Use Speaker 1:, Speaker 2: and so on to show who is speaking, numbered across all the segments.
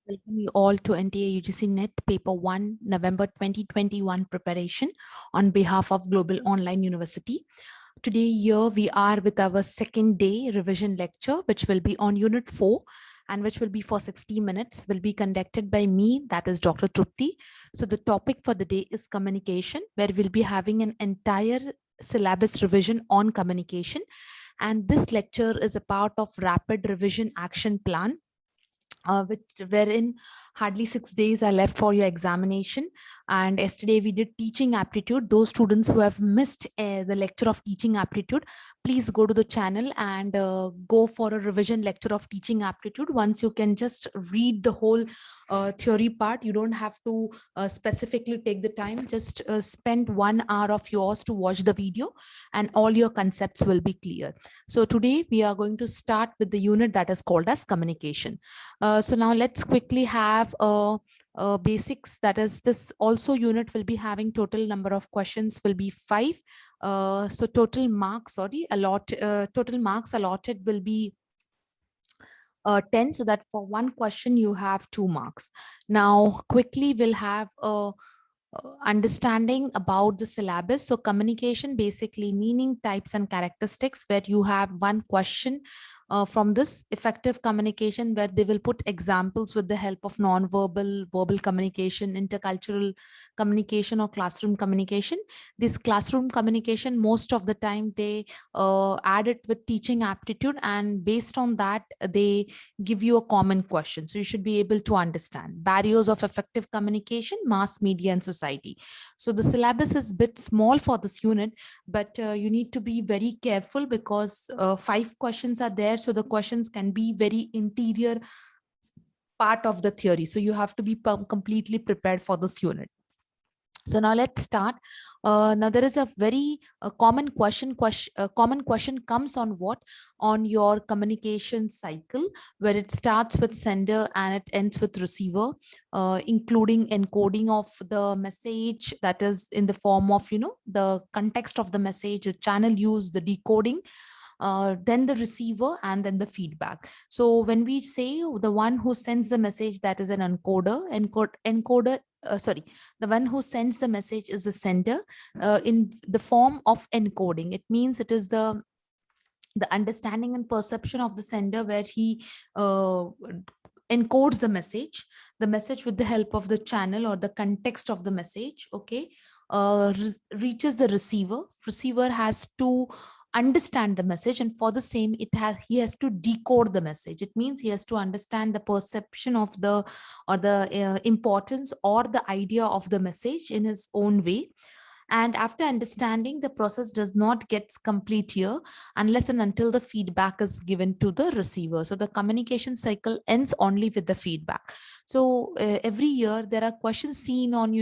Speaker 1: Welcome you all to NTA UGC NET Paper 1, November 2021 preparation on behalf of Global Online University. Today here we are with our second day revision lecture, which will be on Unit 4 and which will be for 60 minutes, will be conducted by me, that is Dr. Trupti. So the topic for the day is communication, where we'll be having an entire syllabus revision on communication. And this lecture is a part of rapid revision action plan, wherein hardly 6 days are left for your examination. And yesterday we did teaching aptitude. Those students who have missed the lecture of teaching aptitude, please go to the channel and go for a revision lecture of teaching aptitude. Once you can just read the whole theory part, you don't have to specifically take the time. Just spend 1 hour of yours to watch the video and all your concepts will be clear. So today we are going to start with the unit that is called as communication. So now let's quickly have basics. That is, this also unit will be having total number of questions will be 5. So total marks allotted will be 10, so that for one question you have 2 marks. Now quickly we'll have a understanding about the syllabus. So communication, basically meaning, types and characteristics, where you have one question from this effective communication, where they will put examples with the help of non-verbal, verbal communication, intercultural communication, or classroom communication. This classroom communication, most of the time they add it with teaching aptitude, and based on that they give you a common question, so you should be able to understand barriers of effective communication, mass media and society. So the syllabus is a bit small for this unit, but you need to be very careful because 5 questions are there, so the questions can be very interior part of the theory, so you have to be completely prepared for this unit. So now let's start. Now there is a very common question comes on what? On your communication cycle, where it starts with sender and it ends with receiver, including encoding of the message, that is in the form of, the context of the message, the channel use, the decoding, then the receiver, and then the feedback. So when we say the one who sends the message, that is an encoder, the one who sends the message is the sender in the form of encoding. It means it is the understanding and perception of the sender, where he encodes the message with the help of the channel or the context of the message. Okay, reaches the receiver. Receiver has to understand the message, and for the same he has to decode the message. It means he has to understand the perception of the importance or the idea of the message in his own way. And after understanding, the process does not get complete here unless and until the feedback is given to the receiver. So the communication cycle ends only with the feedback. So every year there are questions seen on,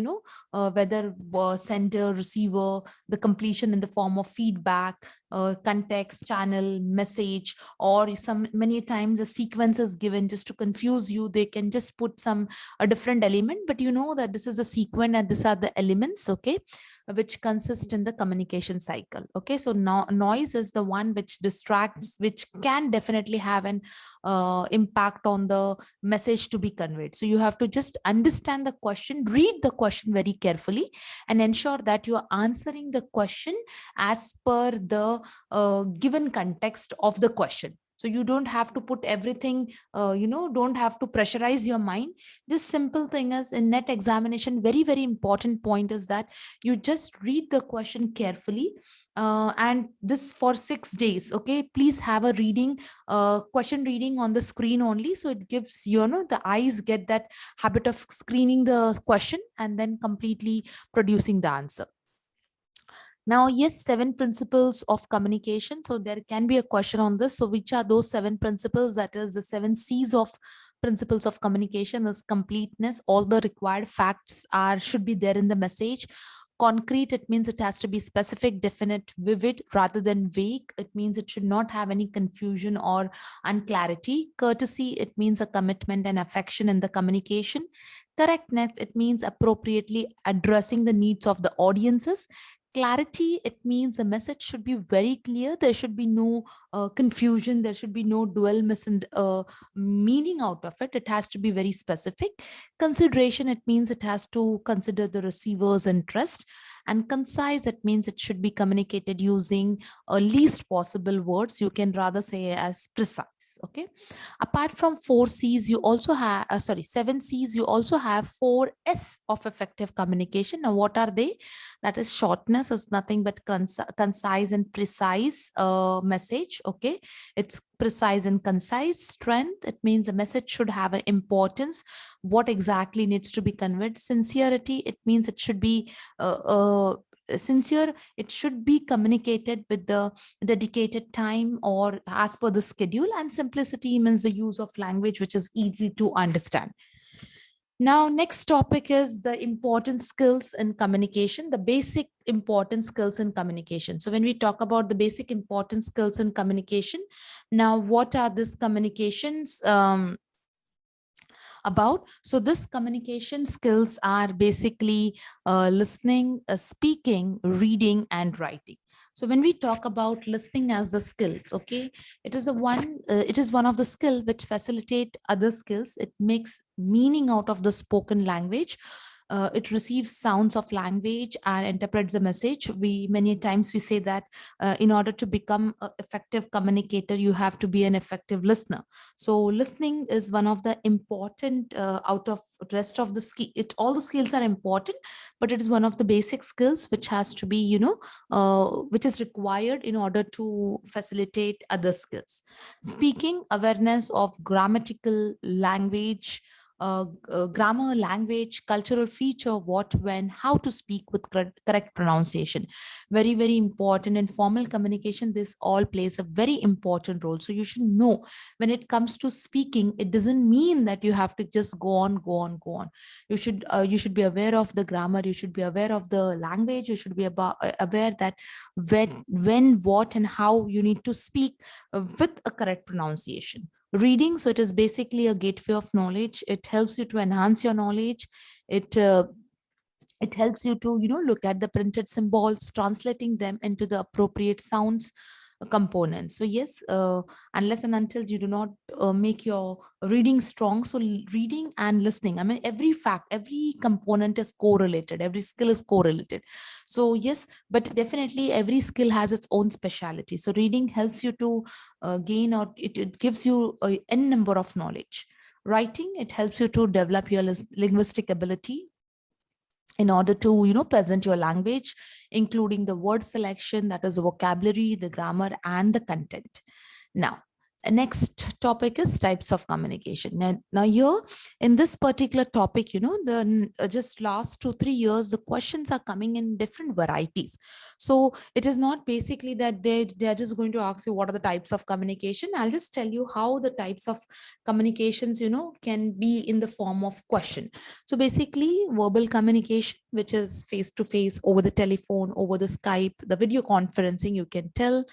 Speaker 1: whether sender, receiver, the completion in the form of feedback, context, channel, message, or many times a sequence is given just to confuse you. They can just put a different element, but you know that this is the sequence and these are the elements, okay, which consist in the communication cycle. Okay, so now noise is the one which distracts, which can definitely have an impact on the message to be conveyed. So you have to just understand the question, read the question very carefully, and ensure that you are answering the question as per the given context of the question. So you don't have to put everything, don't have to pressurize your mind. This simple thing is in net examination, very, very important point is that you just read the question carefully, and this for 6 days. Okay, please have a reading, question reading on the screen only. So it gives, the eyes get that habit of screening the question and then completely producing the answer. Now, yes, 7 principles of communication. So there can be a question on this. So which are those 7 principles? That is the 7 C's of principles of communication is completeness. All the required facts should be there in the message. Concrete, it means it has to be specific, definite, vivid rather than vague. It means it should not have any confusion or unclarity. Courtesy, it means a commitment and affection in the communication. Correctness, it means appropriately addressing the needs of the audiences. Clarity, it means the message should be very clear. There should be no confusion. There should be no dual meaning out of it. It has to be very specific. Consideration, it means it has to consider the receiver's interest. And concise, it means it should be communicated using least possible words. You can rather say as precise. Okay. Apart from 4 C's, you also have, 7 C's, you also have 4 S of effective communication. Now, what are they? That is, shortness is nothing but concise and precise message. Okay. It's precise and concise. Strength, it means the message should have an importance. What exactly needs to be conveyed? Sincerity, it means it should be sincere. It should be communicated with the dedicated time or as per the schedule. And simplicity means the use of language which is easy to understand. Now, next topic is the important skills in communication, the basic important skills in communication. So when we talk about the basic important skills in communication, now what are these communications about? So this communication skills are basically listening, speaking, reading, and writing. So when we talk about listening as the skills, okay, it is one of the skill which facilitate other skills. It makes meaning out of the spoken language. It receives sounds of language and interprets the message. We many times we say that in order to become an effective communicator, you have to be an effective listener. So listening is one of the important out of rest of the skill. All the skills are important, but it is one of the basic skills which has to be, which is required in order to facilitate other skills. Speaking, awareness of grammatical language, grammar, language, cultural feature, what, when, how to speak with correct pronunciation. Very, very important. In formal communication, this all plays a very important role. So you should know when it comes to speaking, it doesn't mean that you have to just go on, go on, go on. You should be aware of the grammar. You should be aware of the language. You should be aware that when, what, and how you need to speak with a correct pronunciation. Reading, so it is basically a gateway of knowledge. It helps you to enhance your knowledge. It helps you to look at the printed symbols, translating them into the appropriate sounds components. So yes, unless and until you do not make your reading strong, so reading and listening, I mean, every component is correlated, every skill is correlated. So yes, but definitely every skill has its own speciality. So reading helps you to gain, or it gives you a n number of knowledge. Writing, it helps you to develop your linguistic ability in order to present your language, including the word selection, that is the vocabulary, the grammar, and the content. Now, next topic is types of communication. Now here in this particular topic, the just last 2-3 years, the questions are coming in different varieties. So it is not basically that they're just going to ask you what are the types of communication. I'll just tell you how the types of communications can be in the form of question. So basically, verbal communication, which is face to face, over the telephone, over the Skype, the video conferencing, you can tell.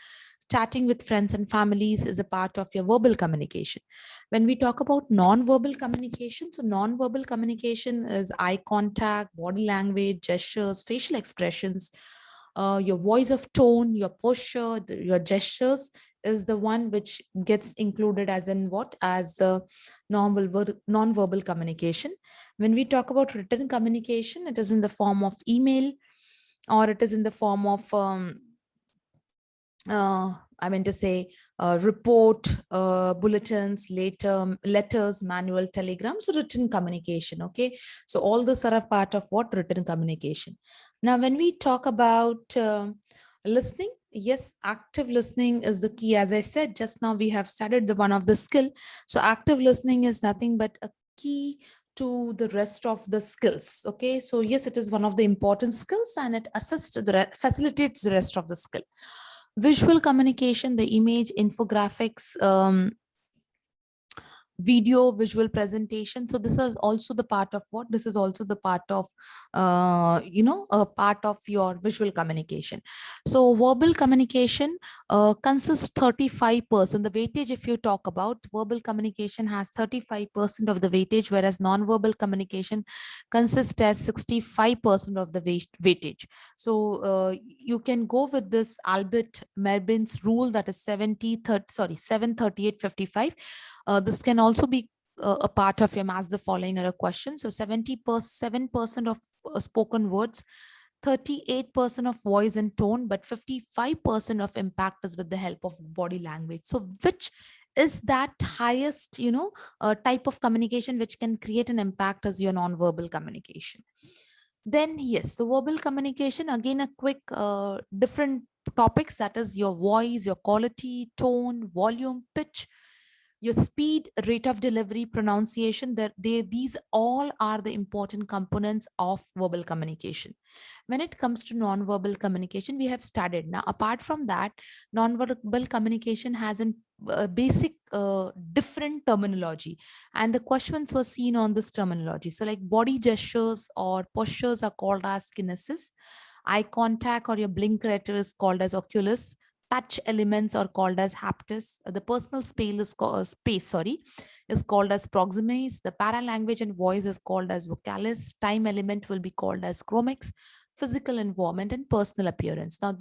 Speaker 1: Chatting with friends and families is a part of your verbal communication. When we talk about non-verbal communication, so non-verbal communication is eye contact, body language, gestures, facial expressions, your voice of tone, your posture, your gestures is the one which gets included as in what? As the non-verbal communication. When we talk about written communication, it is in the form of email, or it is in the form of report, bulletins, letters, manual telegrams, written communication. Okay, so all those are a part of what? Written communication. Now, when we talk about listening, yes, active listening is the key. As I said just now, we have studied the one of the skill. So active listening is nothing but a key to the rest of the skills. Okay, so yes, it is one of the important skills, and it facilitates the rest of the skill. Visual communication, the image, infographics, video visual presentation. So this is also the part of what? This is also the part of a part of your visual communication. So verbal communication consists 35%. The weightage, if you talk about verbal communication, has 35% of the weightage, whereas non-verbal communication consists as 65% of the weightage. So you can go with this Albert Merbin's rule, that is 73855. This can also be a part of your match the following or a question. So 77% of spoken words, 38% of voice and tone, but 55% of impact is with the help of body language. So which is that highest, type of communication which can create an impact as your non-verbal communication? Then yes, so verbal communication, again, a quick different topics, that is your voice, your quality, tone, volume, pitch, your speed, rate of delivery, pronunciation. These all are the important components of verbal communication. When it comes to non-verbal communication, we have studied. Now, apart from that, non-verbal communication has a basic different terminology, and the questions were seen on this terminology. So like body gestures or postures are called as kinesis. Eye contact or your blink rate is called as oculus. Touch elements are called as haptis. The personal space is called as proximis. The paralanguage and voice is called as vocalis. Time element will be called as chromics. Physical environment and personal appearance. Now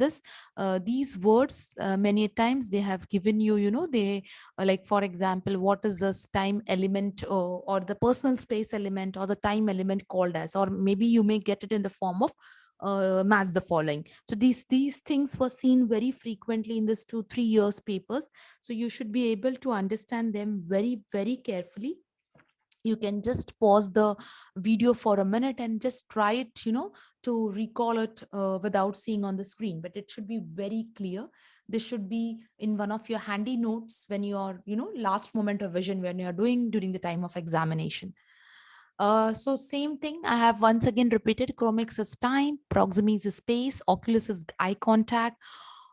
Speaker 1: these words, many times they have given you, they like, for example, what is this time element, or the personal space element or the time element called as, or maybe you may get it in the form of match the following. So these things were seen very frequently in this 2-3 years papers. So you should be able to understand them very, very carefully. You can just pause the video for a minute and just try it, to recall it without seeing on the screen, but it should be very clear. This should be in one of your handy notes when you are, last moment of vision, when you are doing during the time of examination. So same thing, I have once again repeated. Chromics is time, proximis is space, oculus is eye contact,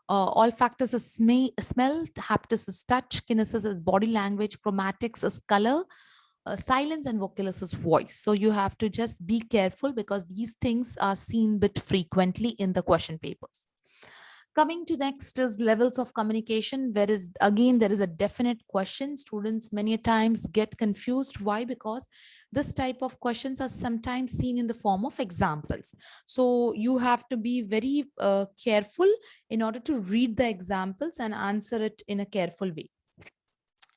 Speaker 1: olfactus is smell, haptus is touch, kinesis is body language, chromatics is color, silence, and vocalist is voice. So you have to just be careful because these things are seen bit frequently in the question papers. Coming to next is levels of communication, where is again there is a definite question. Students many times get confused. Why? Because this type of questions are sometimes seen in the form of examples. So you have to be very careful in order to read the examples and answer it in a careful way.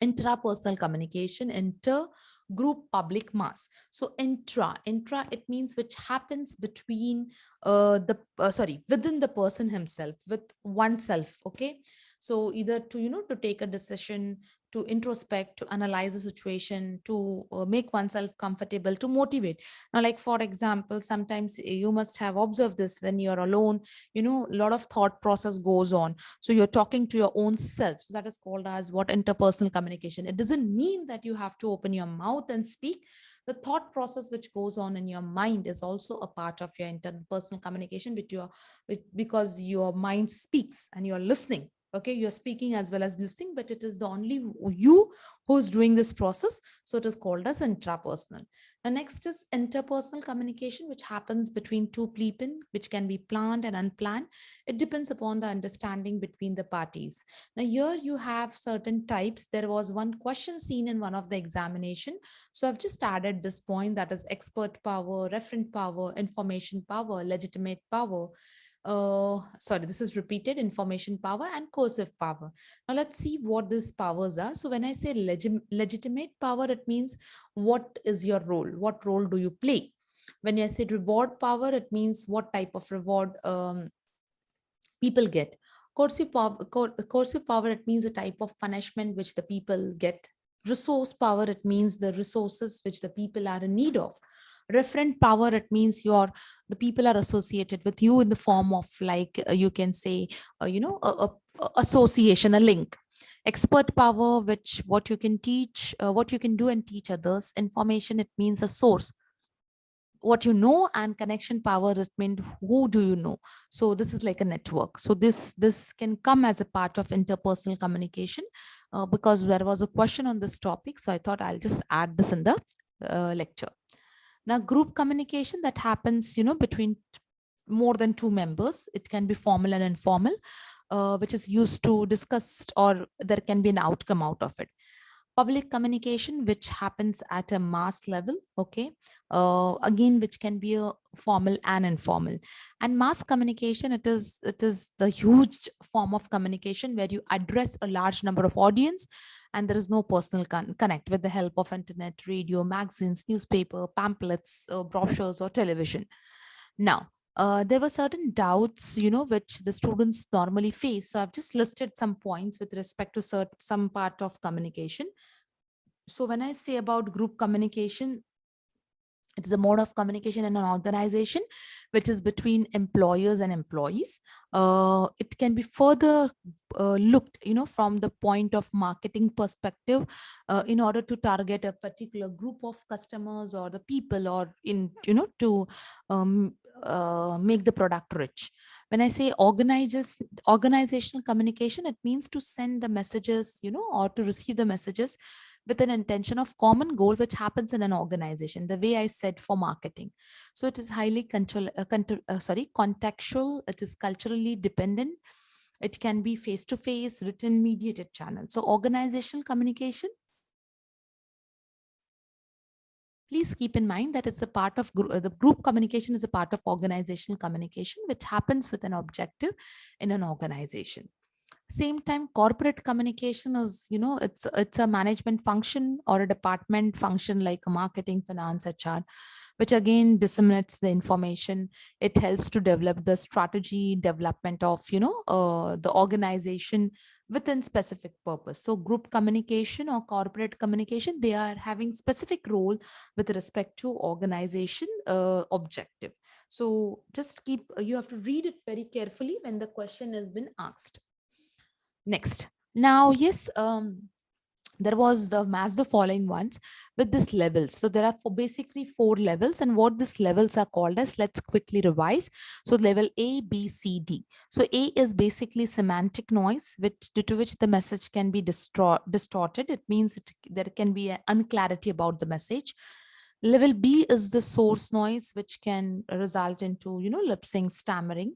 Speaker 1: Intrapersonal communication, inter, group, public, mass. So intra, it means which happens between within the person himself, with oneself. Okay, so either to, to take a decision, to introspect, to analyze the situation, to make oneself comfortable, to motivate. Now, like for example, sometimes you must have observed this when you're alone, a lot of thought process goes on. So you're talking to your own self. So that is called as what? Interpersonal communication. It doesn't mean that you have to open your mouth and speak. The thought process which goes on in your mind is also a part of your interpersonal communication because your mind speaks and you're listening. Okay, you're speaking as well as listening, but it is the only you who's doing this process. So it is called as intrapersonal. The next is interpersonal communication, which happens between two people, which can be planned and unplanned. It depends upon the understanding between the parties. Now here you have certain types. There was one question seen in one of the examination. So I've just added this point, that is expert power, referent power, information power, legitimate power. This is repeated: information power and coercive power. Now let's see what these powers are. So when I say legitimate power, it means what is your role? What role do you play? When I say reward power, it means what type of reward people get. Coercive power, it means a type of punishment which the people get. Resource power, it means the resources which the people are in need of. Referent power, it means the people are associated with you in the form of, like, you can say, association, a link. Expert power, which what you can teach, what you can do and teach others. Information, it means a source, what you know. And connection power, it means who do you know. So this is like a network. So this can come as a part of interpersonal communication. because there was a question on this topic. So I thought I'll just add this in the lecture. Now, group communication that happens, between more than two members. It can be formal and informal, which is used to discuss, or there can be an outcome out of it. Public communication, which happens at a mass level, okay, again, which can be a formal and informal. And mass communication, it is the huge form of communication where you address a large number of audience, and there is no personal connect with the help of internet, radio, magazines, newspaper, pamphlets, brochures, or television. Now, there were certain doubts, which the students normally face. So I've just listed some points with respect to some part of communication. So when I say about group communication, it is a mode of communication in an organization which is between employers and employees. It can be further looked, from the point of marketing perspective, in order to target a particular group of customers or the people, or to make the product rich. When I say organizational communication, it means to send the messages, or to receive the messages with an intention of common goal, which happens in an organization, the way I said for marketing. So it is highly contextual. It is culturally dependent. It can be face-to-face, written, mediated channel. So organizational communication, please keep in mind that it's a part of the group communication is a part of organizational communication, which happens with an objective in an organization. Same time, corporate communication is, it's a management function or a department function like a marketing, finance, HR, which again disseminates the information. It helps to develop the strategy development of, the organization within specific purpose. So group communication or corporate communication, they are having specific role with respect to organization objective. So just you have to read it very carefully when the question has been asked. Next. Now, yes, there was the mass the following ones with this levels. So there are basically 4 levels, and what these levels are called as, let's quickly revise. So level A, B, C, D. So A is basically semantic noise, due to which the message can be distorted. It means there can be an unclarity about the message. Level B is the source noise, which can result into, lip sync, stammering.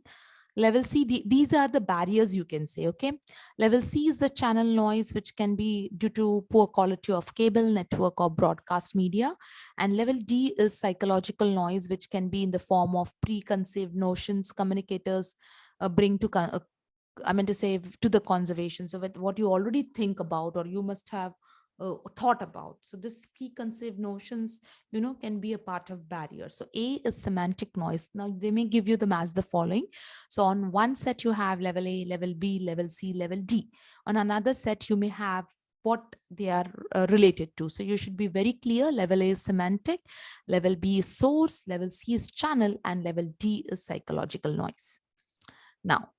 Speaker 1: Level C, these are the barriers, you can say, okay? Level C is the channel noise, which can be due to poor quality of cable, network, or broadcast media. And level D is psychological noise, which can be in the form of preconceived notions communicators bring to, I mean to say, to the conservation. So what you already think about, or you must have thought about. So this preconceived notions, can be a part of barrier. So A is semantic noise. Now they may give you them as the following. So on one set you have level A, level B, level C, level D. On another set you may have what they are related to. So you should be very clear. Level A is semantic, level B is source, level C is channel, and level D is psychological noise. Now,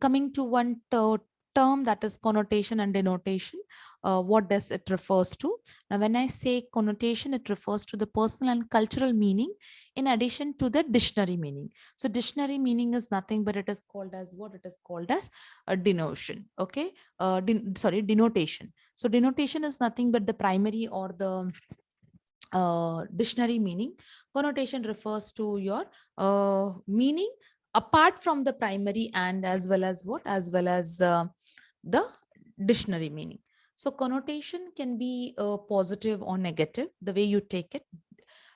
Speaker 1: coming to one term, that is connotation and denotation. What does it refers to? Now, when I say connotation, it refers to the personal and cultural meaning in addition to the dictionary meaning. So dictionary meaning is nothing but it is called as what? It is called as a denotion. Okay. Denotation. So denotation is nothing but the primary or the dictionary meaning. Connotation refers to your meaning apart from the primary, and as well as what? As well as the dictionary meaning. So connotation can be positive or negative, the way you take it.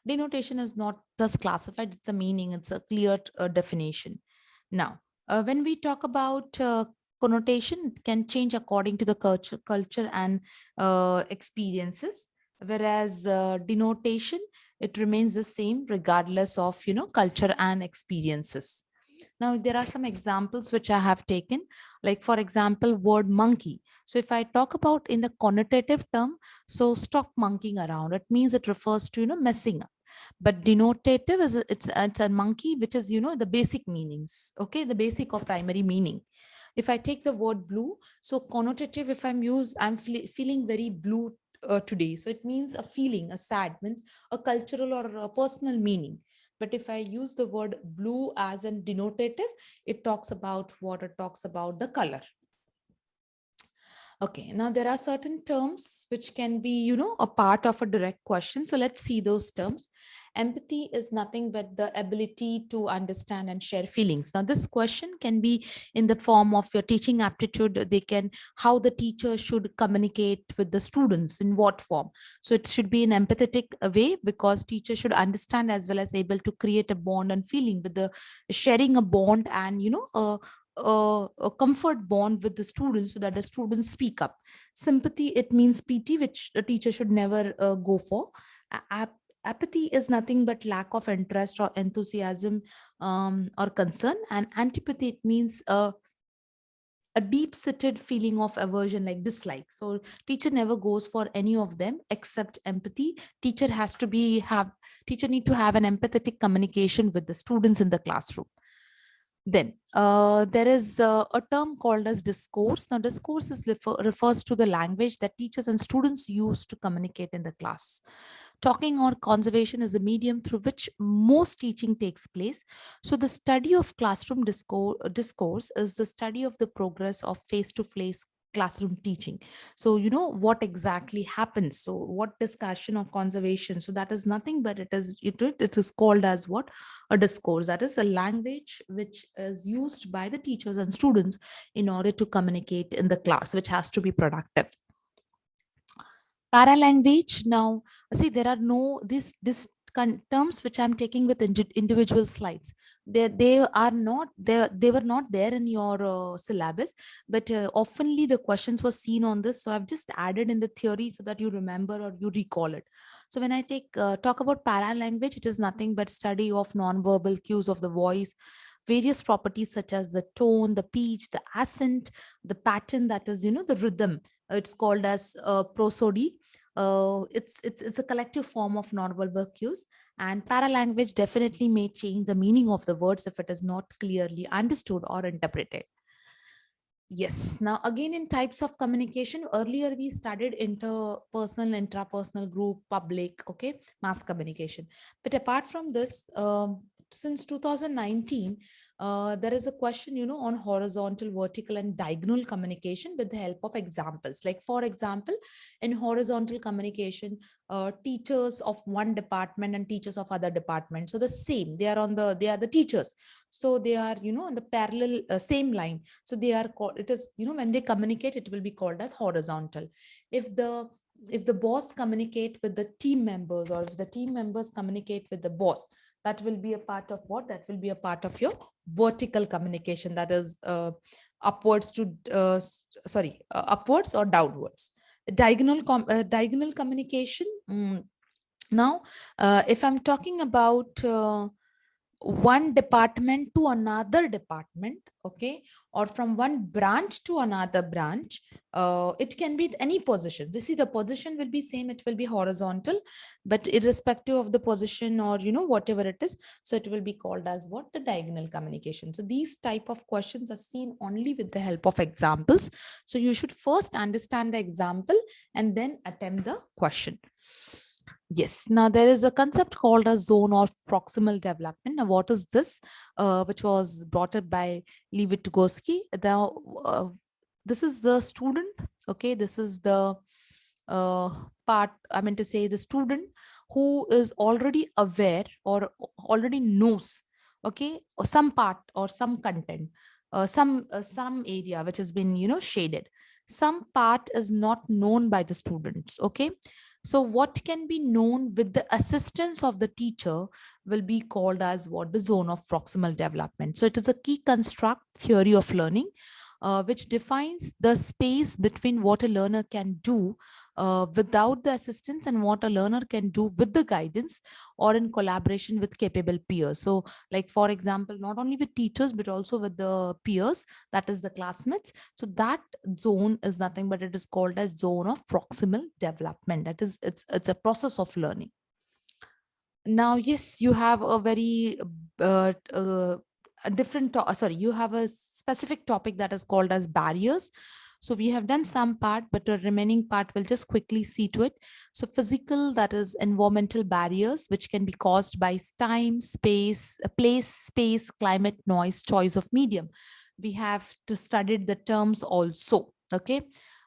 Speaker 1: Denotation is not just classified, it's a meaning, it's a clear definition. Now, when we talk about connotation, it can change according to the culture and experiences, whereas denotation, it remains the same regardless of culture and experiences. Now, there are some examples which I have taken, like for example, word monkey. So if I talk about in the connotative term, so stop monkeying around, it means it refers to, messing up. But denotative is it's a monkey, which is, the basic meanings. Okay, the basic or primary meaning. If I take the word blue, so connotative, if I'm feeling very blue today. So it means a feeling, a sad, means a cultural or a personal meaning. But if I use the word blue as a denotative, it talks about what? It talks about the color. Okay, now there are certain terms which can be, a part of a direct question. So let's see those terms. Empathy is nothing but the ability to understand and share feelings. Now, this question can be in the form of your teaching aptitude. They can, how the teacher should communicate with the students, in what form. So it should be in empathetic way, because teacher should understand as well as able to create a bond and feeling with the sharing a bond, and, a comfort bond with the students, so that the students speak up. Sympathy, it means pity, which the teacher should never go for. Apathy is nothing but lack of interest or enthusiasm, or concern. And antipathy, it means a deep seated feeling of aversion, like dislike. So teacher never goes for any of them except empathy. Teacher need to have an empathetic communication with the students in the classroom. Then there is a term called as discourse. Now, discourse refers to the language that teachers and students use to communicate in the class. Talking or conversation is the medium through which most teaching takes place. So, the study of classroom discourse is the study of the progress of face to face classroom teaching. So, what exactly happens. So, what discussion or conservation. So, that is nothing but it is called as what? A discourse. That is a language which is used by the teachers and students in order to communicate in the class, which has to be productive. Paralanguage. Now, see, there are no this terms which I'm taking with individual slides. They are not there. They were not there in your syllabus, but oftenly the questions were seen on this. So I've just added in the theory so that you remember or you recall it. So when I talk about paralanguage, it is nothing but study of non-verbal cues of the voice, various properties such as the tone, the pitch, the accent, the pattern, that is, the rhythm. It's called as prosody. It's a collective form of nonverbal cues, and paralanguage definitely may change the meaning of the words if it is not clearly understood or interpreted. Yes. Now, again, in types of communication, earlier we studied interpersonal, intrapersonal, group, public, okay, mass communication. But apart from this, since 2019, there is a question, on horizontal, vertical, and diagonal communication with the help of examples. Like, for example, in horizontal communication, teachers of one department and teachers of other department. So the same, they are the teachers. So they are, on the parallel same line. So they are called, it is, when they communicate, it will be called as horizontal. If the boss communicate with the team members, or if the team members communicate with the boss, that will be a part of what? That will be a part of your vertical communication, that is upwards to upwards or downwards. Diagonal communication. Now, if I'm talking about one department to another department, okay, or from one branch to another branch, it can be any position. You see, the position will be same, it will be horizontal, but irrespective of the position, or whatever it is, so it will be called as what? The diagonal communication. So these type of questions are seen only with the help of examples. So you should first understand the example and then attempt the question. Yes. Now, there is a concept called a zone of proximal development. Now, what is this? Which was brought up by Vygotsky. This is the student. Okay, this is the part. I mean to say, the student who is already aware or already knows. Okay, or some part or some content, some area which has been shaded. Some part is not known by the students. Okay, so what can be known with the assistance of the teacher will be called as what? The zone of proximal development. So it is a key construct theory of learning, which defines the space between what a learner can do without the assistance and what a learner can do with the guidance or in collaboration with capable peers. So, like, for example, not only with teachers but also with the peers, that is the classmates. So that zone is nothing but it is called as zone of proximal development. That is, it's a process of learning. Now, yes, you have a very a different sorry, you have a specific topic that is called as barriers. So we have done some part, but the remaining part we'll just quickly see to it. So physical, that is environmental barriers, which can be caused by time, space, place, space, climate, noise, choice of medium. We have to study the terms also. Okay.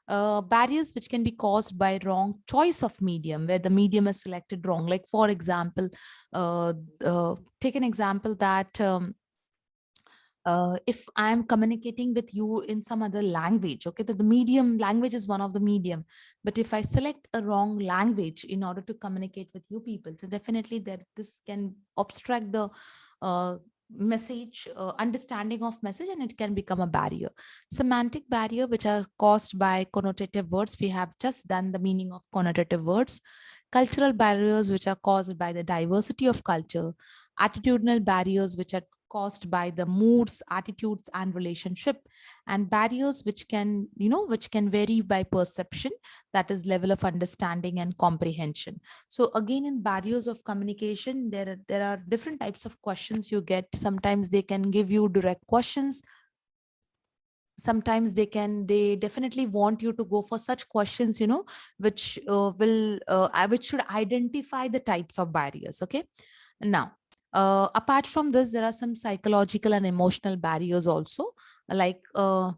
Speaker 1: Barriers which can be caused by wrong choice of medium, where the medium is selected wrong. Like for example, uh, take an example that if I'm communicating with you in some other language, okay, the medium language is one of the medium, but if I select a wrong language in order to communicate with you people, so definitely that this can obstruct the uh, message understanding of message, and it can become a barrier. Semantic barrier which are caused by connotative words, we have just done the meaning of connotative words. Cultural barriers which are caused by the diversity of culture. Attitudinal barriers which are caused by the moods, attitudes, and relationship. And barriers which can, which can vary by perception, that is level of understanding and comprehension. So again, in barriers of communication, there are different types of questions you get. Sometimes they can give you direct questions. Sometimes they definitely want you to go for such questions, which should identify the types of barriers. Okay. Now, apart from this, there are some psychological and emotional barriers also, like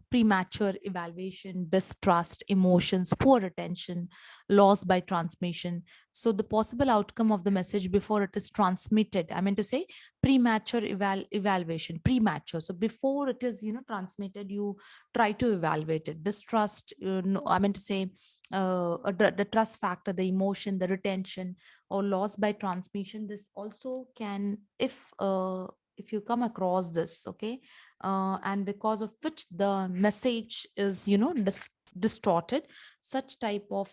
Speaker 1: premature evaluation, distrust, emotions, poor attention, loss by transmission. So the possible outcome of the message before it is transmitted, I mean to say, premature evaluation, premature. So before it is, transmitted, you try to evaluate it. Distrust, no, I mean to say, the trust factor, the emotion, the retention, or loss by transmission. This also can, if you come across this, okay, and because of which the message is, distorted, such type of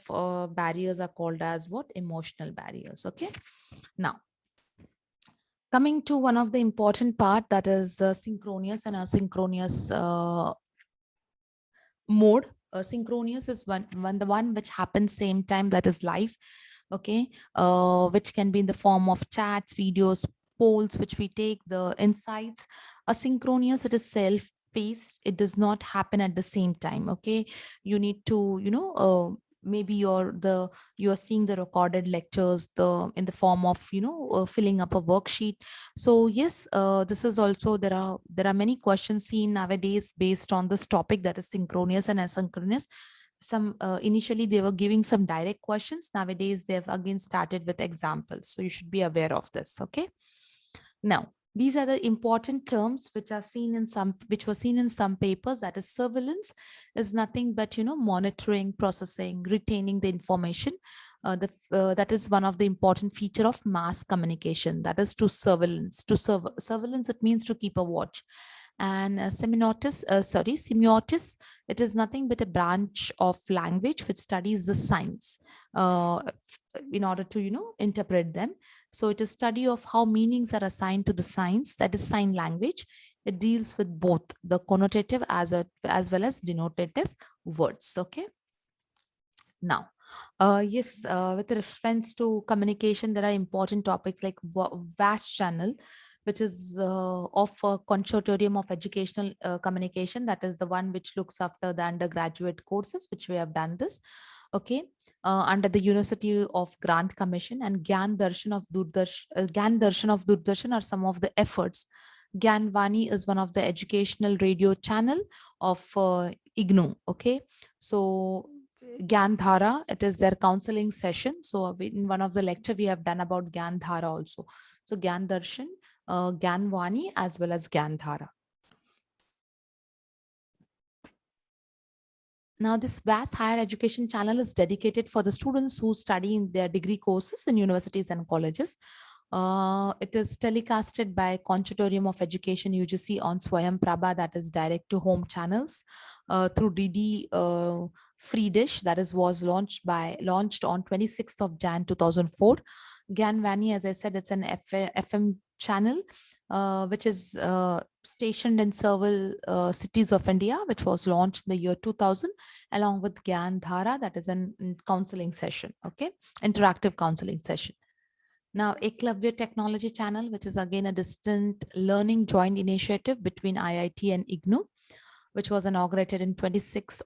Speaker 1: barriers are called as what? Emotional barriers. Okay. Now, coming to one of the important part, that is synchronous and asynchronous mode. Synchronous is the one which happens same time, that is live. Okay. Which can be in the form of chats, videos, polls which we take, the insights. Asynchronous, it is self paced, it does not happen at the same time. Okay. You need to, maybe you're seeing the recorded lectures in the form of, filling up a worksheet. So yes, this is also, there are many questions seen nowadays based on this topic, that is synchronous and asynchronous. Some initially they were giving some direct questions. Nowadays they've again started with examples, so you should be aware of this. Okay. Now, these are the important terms which were seen in some papers. That is, surveillance is nothing but, monitoring, processing, retaining the information. That is one of the important feature of mass communication. That is to surveillance. Surveillance, it means to keep a watch. And semiotics, it is nothing but a branch of language which studies the signs uh, in order to, interpret them. So it is study of how meanings are assigned to the signs, that is sign language. It deals with both the connotative as well as denotative words. Okay. Now, yes, with reference to communication, there are important topics like vast channel, which is of a consortium of educational communication. That is the one which looks after the undergraduate courses, which we have done this. Okay. Under the University of Grant Commission, and Gyan Darshan of Doordarshan are some of the efforts. Gyanvani is one of the educational radio channel of IGNOU. Okay. So Gandhara, it is their counseling session. So in one of the lecture we have done about Gandhara also. So Gyan Darshan, Gyanvani, as well as Gandhara. Now, this vast higher education channel is dedicated for the students who study in their degree courses in universities and colleges. It is telecasted by Consortium of Education UGC on Swayam Prabha, that is direct to home channels, through DD Free Dish, that is was launched on 26th of Jan 2004. Gyanvani, as I said, it's an FM channel which is stationed in several cities of India, which was launched in the year 2000, along with Gyan Dhara, that is an counseling session, okay, interactive counseling session. Now, Eklavya Technology Channel, which is again a distant learning joint initiative between IIT and IGNOU, which was inaugurated in 26th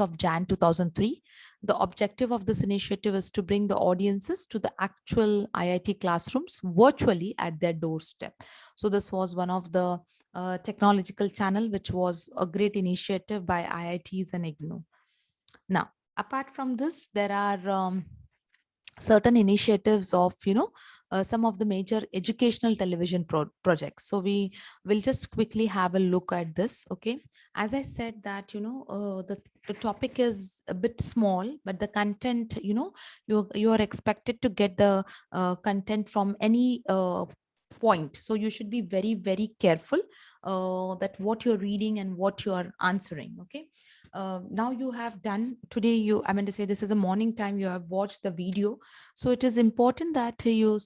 Speaker 1: of Jan 2003. The objective of this initiative is to bring the audiences to the actual IIT classrooms virtually at their doorstep. So this was one of the technological channel, which was a great initiative by IITs and IGNOU. Now, apart from this, there are certain initiatives of some of the major educational television projects. So we will just quickly have a look at this. Okay, as I said that the topic is a bit small, but the content, you are expected to get the content from any point. So you should be very very careful that what you're reading and what you are answering. Okay, now you have done today, I mean to say, this is a morning time, you have watched the video. So it is important that you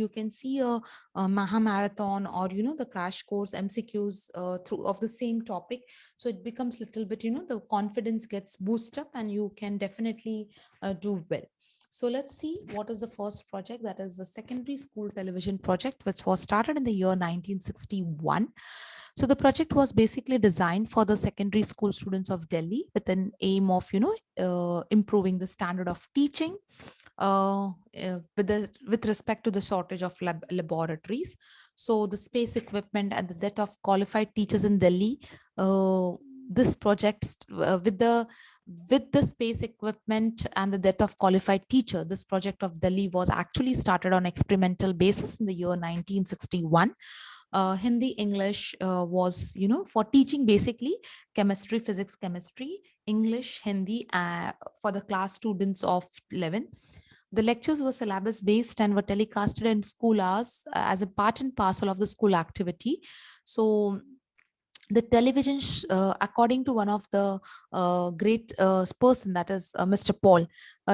Speaker 1: can see a maha marathon, or the crash course MCQs through of the same topic. So it becomes little bit, the confidence gets boosted up, and you can definitely do well. So let's see what is the first project. That is the secondary school television project, which was started in the year 1961. So the project was basically designed for the secondary school students of Delhi with an aim of, improving the standard of teaching with respect to the shortage of laboratories. So the space equipment and the debt of qualified teachers in Delhi. This project with the space equipment and the death of qualified teacher, this project of Delhi was actually started on experimental basis in the year 1961. Hindi English was, for teaching basically chemistry, physics, chemistry, English, Hindi for the class students of 11th. The lectures were syllabus based and were telecasted in school hours as a part and parcel of the school activity. So the television according to one of the great person, that is Mr. Paul,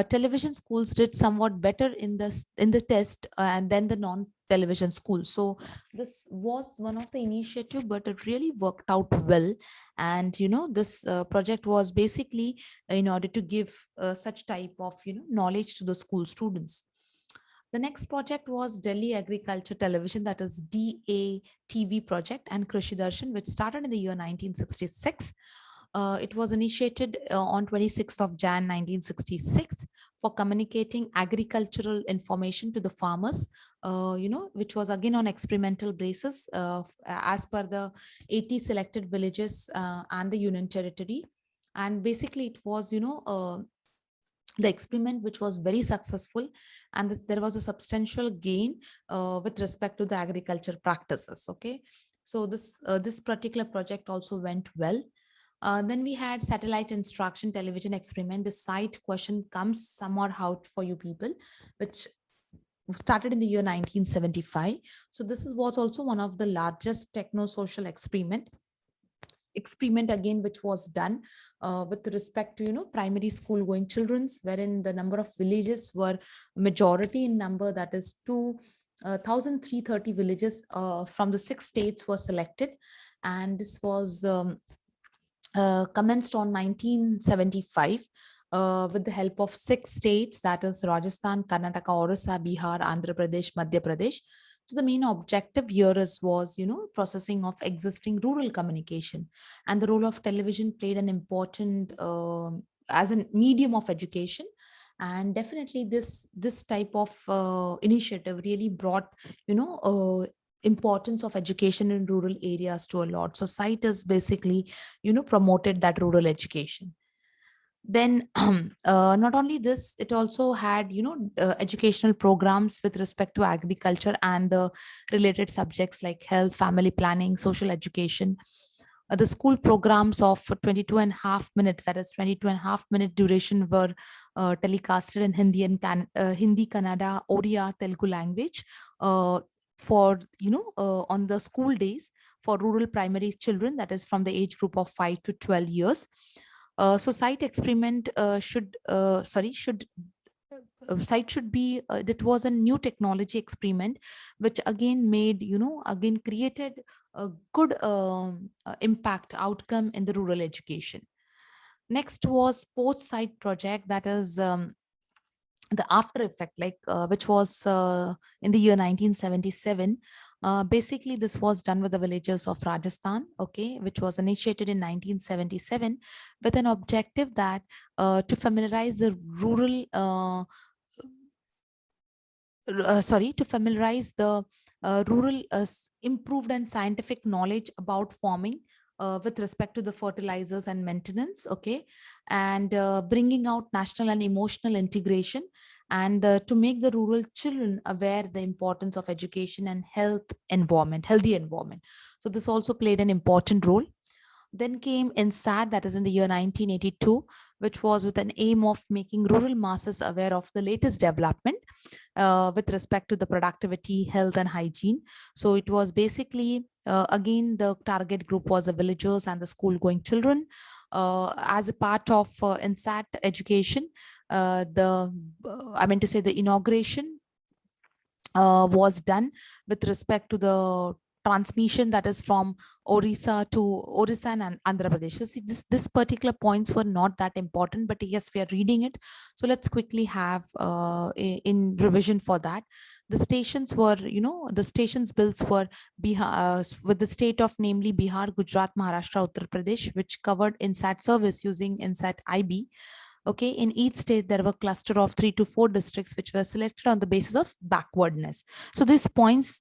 Speaker 1: television schools did somewhat better in the test and then the non television school. So this was one of the initiative, but it really worked out well. And this project was basically in order to give such type of knowledge to the school students. The next project was Delhi Agriculture Television, that is DATV project, and Krishi Darshan, which started in the year 1966. It was initiated on 26th of Jan 1966 for communicating agricultural information to the farmers, which was again on experimental basis as per the 80 selected villages and the Union Territory. And basically it was, the experiment which was very successful, and there was a substantial gain with respect to the agriculture practices. Okay, so this particular project also went well. Then we had satellite instruction television experiment. The site question comes somewhat out for you people, which started in the year 1975. So this was also one of the largest techno social experiment again, which was done with respect to primary school going children's, wherein the number of villages were majority in number, that is 2,330 villages from the 6 states were selected. And this was commenced on 1975 with the help of 6 states, that is Rajasthan, Karnataka, Orissa, Bihar, Andhra Pradesh, Madhya Pradesh. So the main objective here was, processing of existing rural communication, and the role of television played an important as a medium of education. And definitely this type of initiative really brought, importance of education in rural areas to a lot. So site is basically, promoted that rural education. Then not only this, it also had educational programs with respect to agriculture and the related subjects like health, family planning, social education. The school programs of 22 and a half minutes, that is 22 and a half minute duration, were telecasted in Hindi and Hindi, Kannada, Oriya, Telugu language for on the school days for rural primary children, that is from the age group of 5 to 12 years. So site experiment site should be that was a new technology experiment, which again made, again created a good impact outcome in the rural education. Next was post site project, that is the after effect, like which was in the year 1977. Basically this was done with the villagers of Rajasthan, okay, which was initiated in 1977 with an objective that to familiarize the rural to familiarize the rural improved and scientific knowledge about farming with respect to the fertilizers and maintenance, okay, and bringing out national and emotional integration, and to make the rural children aware the importance of education and healthy environment. So this also played an important role. Then came INSAT, that is in the year 1982, which was with an aim of making rural masses aware of the latest development with respect to the productivity, health, and hygiene. So it was basically, again, the target group was the villagers and the school going children. As a part of INSAT education, I meant to say the inauguration was done with respect to the transmission, that is from Orissa and Andhra Pradesh. So see, this particular points were not that important, but yes, we are reading it. So let's quickly have in revision for that. The stations were, the stations bills were with the state of namely Bihar, Gujarat, Maharashtra, Uttar Pradesh, which covered INSAT service using INSAT IB. Okay, in each state there were a cluster of 3 to 4 districts which were selected on the basis of backwardness. So these points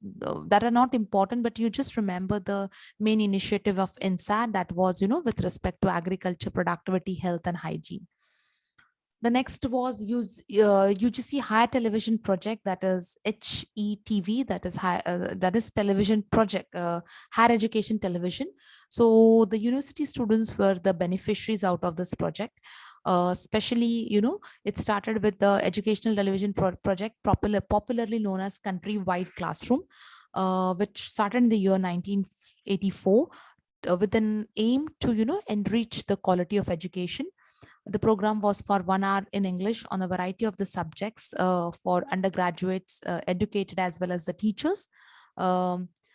Speaker 1: that are not important, but you just remember the main initiative of INSAT, that was, with respect to agriculture, productivity, health, and hygiene. The next was UGC Higher Television Project, that is HETV, that is television project, higher education television. So the university students were the beneficiaries out of this project. Especially, it started with the educational television project, popularly known as Countrywide Classroom, which started in the year 1984, with an aim to, enrich the quality of education. The program was for 1 hour in English on a variety of the subjects for undergraduates, educated as well as the teachers,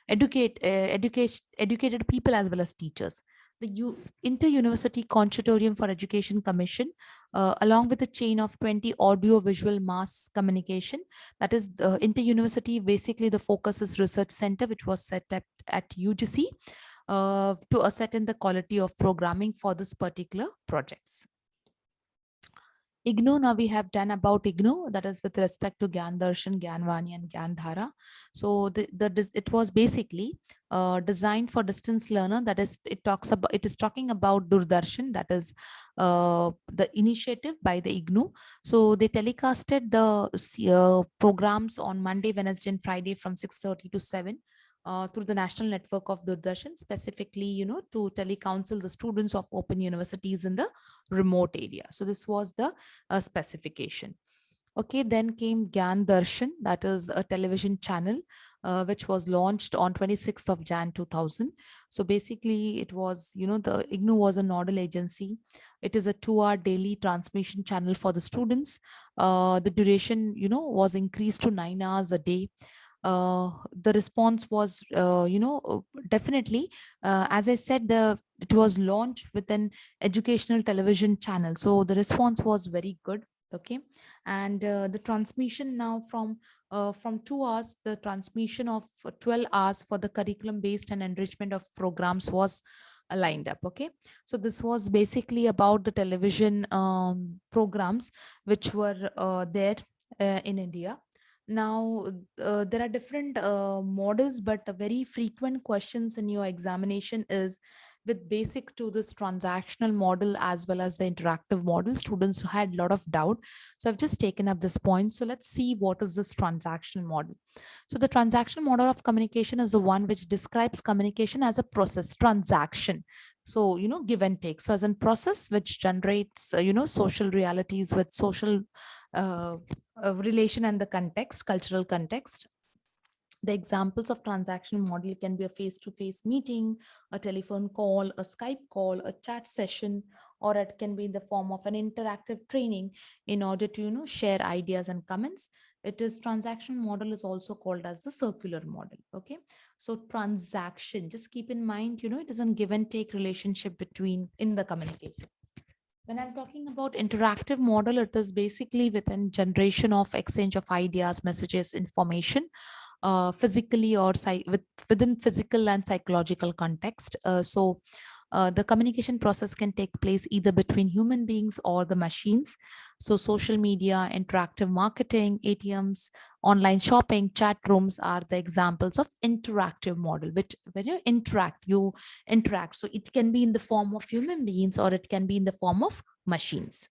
Speaker 1: educated people as well as teachers. The Inter-University Consortium for Education Commission, along with a chain of 20 audio-visual mass communication, that is the inter-university, basically the focus is research center, which was set up at UGC to ascertain the quality of programming for this particular projects. IGNOU, now we have done about IGNOU, that is with respect to Gyan Darshan, Gyan Vani, and Gyan Dhara. So it was basically designed for distance learner. That is, it is talking about Doordarshan, that is the initiative by the IGNOU. So they telecasted the programs on Monday, Wednesday, and Friday from 6:30 to 7. Through the national network of Doordarshan, specifically, to telecounsel the students of open universities in the remote area. So this was the specification. Okay, then came Gyan Darshan, that is a television channel which was launched on 26th of Jan 2000. So basically it was, the IGNOU was a nodal agency. It is a 2-hour daily transmission channel for the students. The duration, was increased to 9 hours a day. The response was, definitely, as I said, it was launched with an educational television channel. So the response was very good. Okay, and the transmission now from 2 hours, the transmission of 12 hours for the curriculum based and enrichment of programs was lined up. Okay, so this was basically about the television programs which were there in India. Now, there are different models, but a very frequent questions in your examination is with basic to this transactional model as well as the interactive model. Students had a lot of doubt. So I've just taken up this point. So let's see what is this transactional model. So the transactional model of communication is the one which describes communication as a process, transaction. So, give and take. So as a process which generates, social realities with social relation and the context, cultural context. The examples of transactional model can be a face-to-face meeting, a telephone call, a Skype call, a chat session, or it can be in the form of an interactive training in order to, share ideas and comments. It is transaction model is also called as the circular model. Okay. So transaction, just keep in mind, it is a give and take relationship between in the communication. When I'm talking about interactive model, it is basically within generation of exchange of ideas, messages, information, physically or within physical and psychological context. So The communication process can take place either between human beings or the machines. So social media, interactive marketing, ATMs, online shopping, chat rooms are the examples of interactive model, which when you interact. So it can be in the form of human beings or it can be in the form of machines.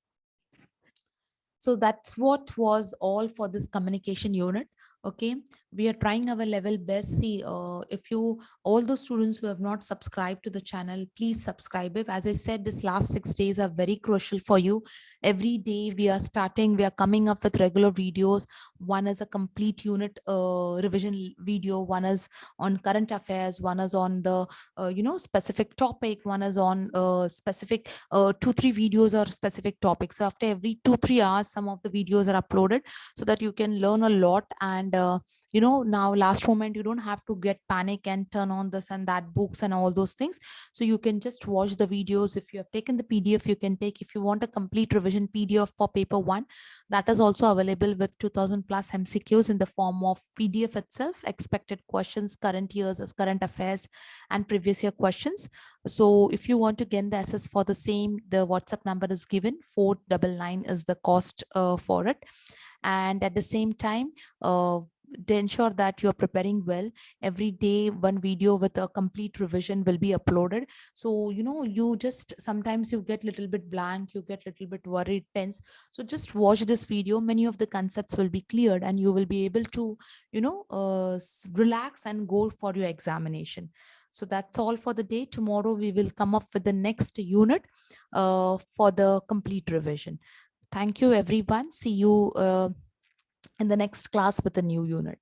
Speaker 1: So that's what was all for this communication unit. Okay, we are trying our level best. See, if you, all those students who have not subscribed to the channel, please subscribe it. As I said, this last 6 days are very crucial for you. Every day we are coming up with regular videos. One is a complete unit revision video, one is on current affairs, one is on the specific topic, one is on specific 2 3 videos or specific topics. So after every 2 3 hours some of the videos are uploaded, so that you can learn a lot. And now last moment you don't have to get panic and turn on this and that books and all those things. So you can just watch the videos. If you have taken the PDF, you can take, if you want a complete revision PDF for paper 1, that is also available with 2000 plus MCQs in the form of PDF itself, expected questions, current years as current affairs, and previous year questions. So if you want to get the access for the same, the WhatsApp number is given, 499 is the cost for it. And at the same time, to ensure that you're preparing well, every day one video with a complete revision will be uploaded. So you just, sometimes you get little bit blank, you get little bit worried, tense. So just watch this video, many of the concepts will be cleared and you will be able to relax and go for your examination. So that's all for the day. Tomorrow we will come up with the next unit for the complete revision. Thank you everyone. See you in the next class with a new unit.